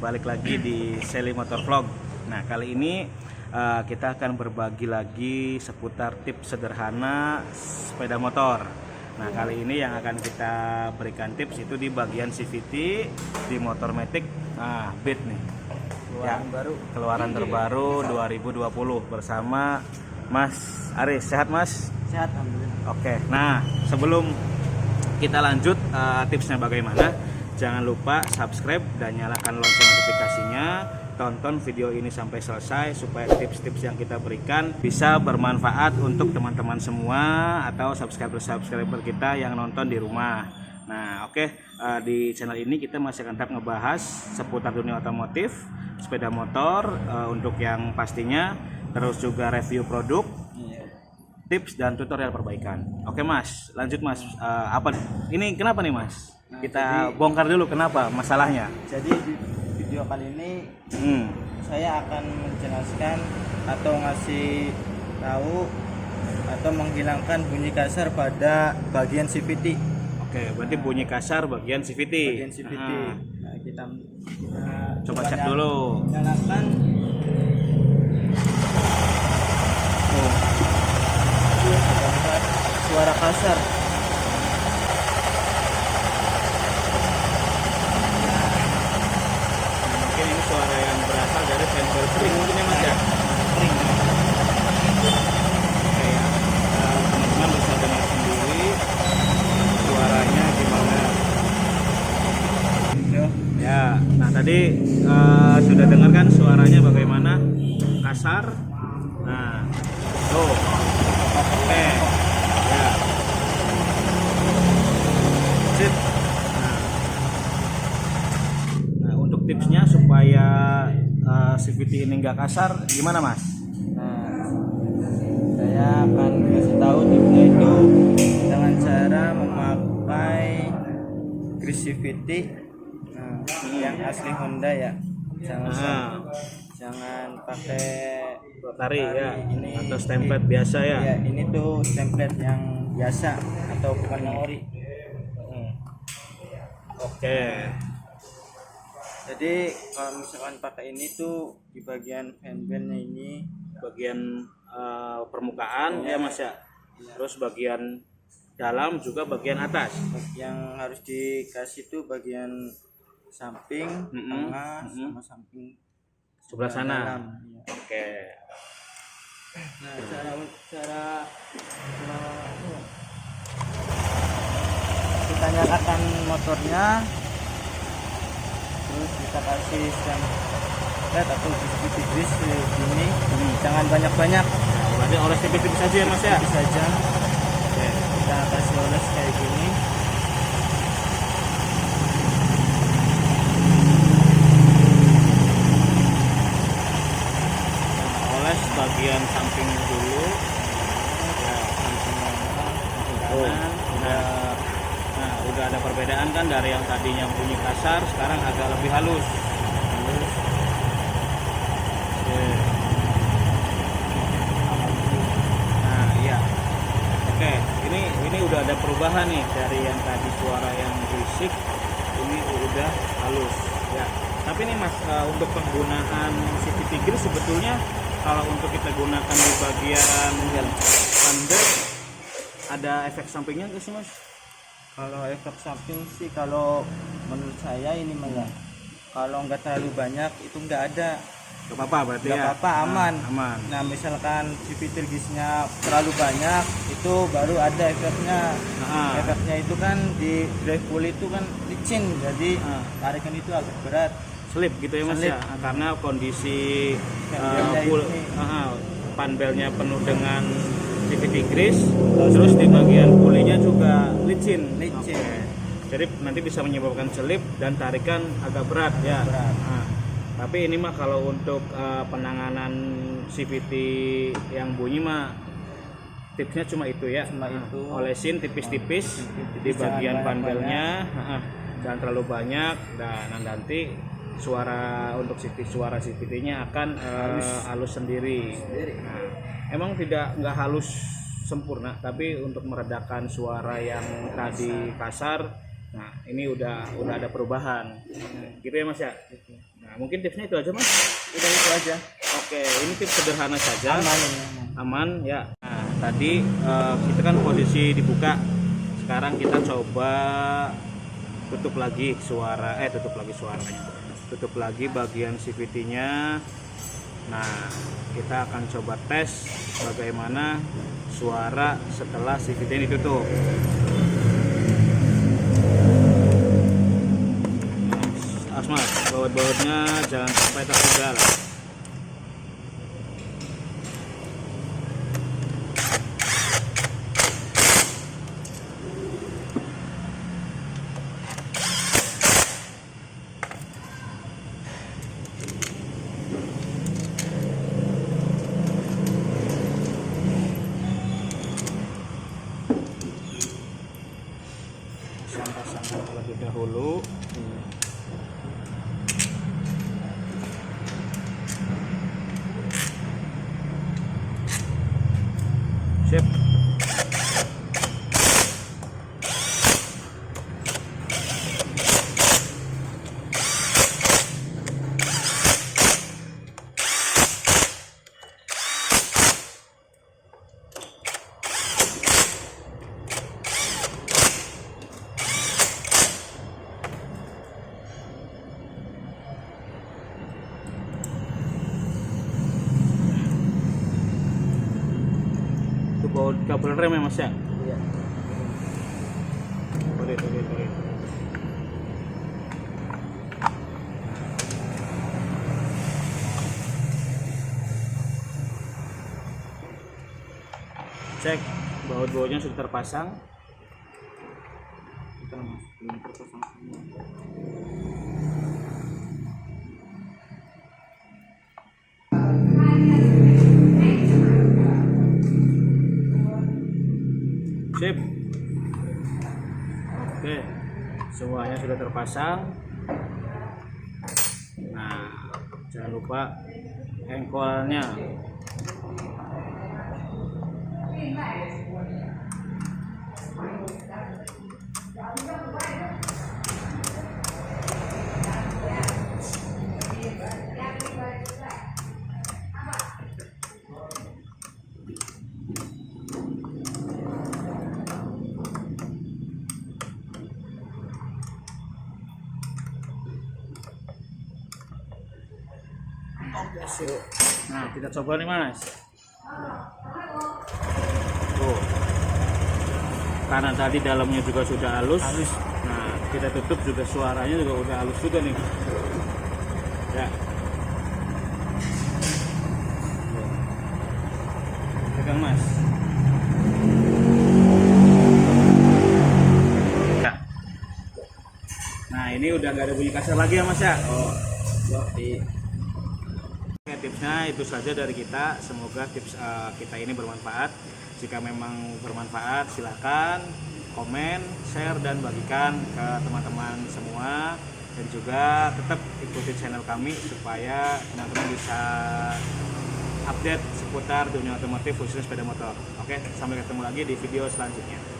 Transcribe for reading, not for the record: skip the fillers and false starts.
balik lagi di Sally Motor Vlog. Nah, kali ini kita akan berbagi lagi seputar tips sederhana sepeda motor. Nah, kali ini yang akan kita berikan tips itu di bagian CVT di motor Matic Beat nih. Keluaran terbaru 2020 bersama Mas Aris. Sehat, Mas? Sehat, alhamdulillah. Oke. Nah, sebelum kita lanjut tipsnya bagaimana, jangan lupa subscribe dan nyalakan lonceng notifikasinya. Tonton video ini sampai selesai supaya tips-tips yang kita berikan bisa bermanfaat untuk teman-teman semua atau subscriber kita yang nonton di rumah. Nah, di channel ini kita masih akan tetap ngebahas seputar dunia otomotif, sepeda motor untuk yang pastinya, terus juga review produk, tips dan tutorial perbaikan. Oke, Mas, lanjut, Mas. Ini kenapa nih, Mas? Kita bongkar dulu kenapa masalahnya. Jadi di video kali ini saya akan menjelaskan atau ngasih tahu atau menghilangkan bunyi kasar pada bagian CVT. Oke, berarti bunyi kasar bagian CVT. Bagian CVT. Nah, kita coba cek dulu. Nyalakan. Suara kasar. Mungkin ini suara yang berasal dari sensor spring mungkin ya, Mas ya. Spring. Kayak teman-teman bisa dengar sendiri suaranya gimana. Ya, nah tadi sudah dengar kan suaranya bagaimana? Kasar. Nah, tuh. Oke. Ya. Sip. Nah, untuk tipsnya supaya CVT ini nggak kasar, gimana, Mas? Nah, saya akan kasih tahu tipsnya itu dengan cara memakai grease CVT yang asli Honda ya. Jangan pakai Rotary ya, ini atau template biasa ya. Ya, ini tuh template yang biasa atau bukan yang ori. Oke. Jadi kalau misalkan pakai ini tuh di bagian fanbelnya ini, Bagian permukaan ya, Mas ya. Terus bagian dalam juga bagian atas. yang harus dikasih tuh bagian samping, tengah, sama samping Sebelah sana. dalam. Ya. Oke. Nah, cara kita nyalakan motornya, terus kita kasih stemplet atau biskuit grease gini, jangan banyak-banyak. Berarti oles tipis-tipis saja ya, Mas ya. Tipis saja. Oke. Kita kasih oles kayak gini. Oles bagian sampingnya dulu. Ya, samping kanan. Udah ada perbedaan kan dari yang tadinya bunyi kasar, sekarang agak lebih halus. Oke. Nah, iya. Oke, ini udah ada perubahan nih dari yang tadi suara yang berisik, ini udah halus ya. Tapi nih, Mas, untuk penggunaan CVT grease sebetulnya kalau untuk kita gunakan di bagian under ada efek sampingnya nggak sih, Mas? Kalau efek samping sih, kalau menurut saya ini malah kalau nggak terlalu banyak itu nggak ada. Gak apa-apa berarti Nggak ya? apa-apa, aman. Aman. Nah, misalkan CVT grease-nya terlalu banyak, itu baru ada efeknya. Efeknya itu kan di drive pulley itu kan licin, jadi tarikan itu agak berat. Slip gitu ya, Mas Slip. ya? Karena kondisi Panbelnya panbelnya penuh dengan CVT grease, terus di bagian pulinya juga licin. Licin. Oke. Jadi nanti bisa menyebabkan selip dan tarikan agak berat ya. Berat. Nah, tapi ini mah kalau untuk penanganan CVT yang bunyi mah tipsnya cuma itu ya. Cuma itu. Olesin tipis-tipis di bagian panbelnya, jangan terlalu banyak, dan nanti suara CVT-nya akan halus sendiri. Nah, emang nggak halus sempurna, tapi untuk meredakan suara yang tadi kasar, nah ini udah ada perubahan, gitu ya, Mas ya. Nah, Nah, mungkin tipsnya itu aja Mas. Udah itu aja. Oke, ini tips sederhana saja. Aman ini, aman. Aman ya. Nah, tadi kita kan posisi dibuka. Sekarang kita coba tutup lagi suaranya. Tutup lagi bagian CVT-nya. Nah, kita akan coba tes bagaimana suara setelah CVT ini ditutup. Mas, baut-bautnya jangan sampai tertinggal. Pasang terlebih dahulu. Sip. Itu baut kabel rem ya Mas ya? Iya. Boleh. Cek baut-bautnya sudah terpasang. Belum terpasang semua. Sip. Oke, semuanya sudah terpasang. Nah, jangan lupa engkolnya. Oke, sip. Nah, kita coba nih Mas. Tuh. Karena tadi dalamnya juga sudah halus. Nah, kita tutup juga suaranya juga udah halus juga nih. Ya. Pegang Mas. Ya. Nah, ini udah nggak ada bunyi kasar lagi ya Mas ya. Oh. Oke, tipsnya itu saja dari kita. Semoga tips kita ini bermanfaat. Jika memang bermanfaat, silakan komen, share, dan bagikan ke teman-teman semua. Dan juga tetap ikuti channel kami supaya teman-teman bisa update seputar dunia otomotif khususnya sepeda motor. Oke, sampai ketemu lagi di video selanjutnya.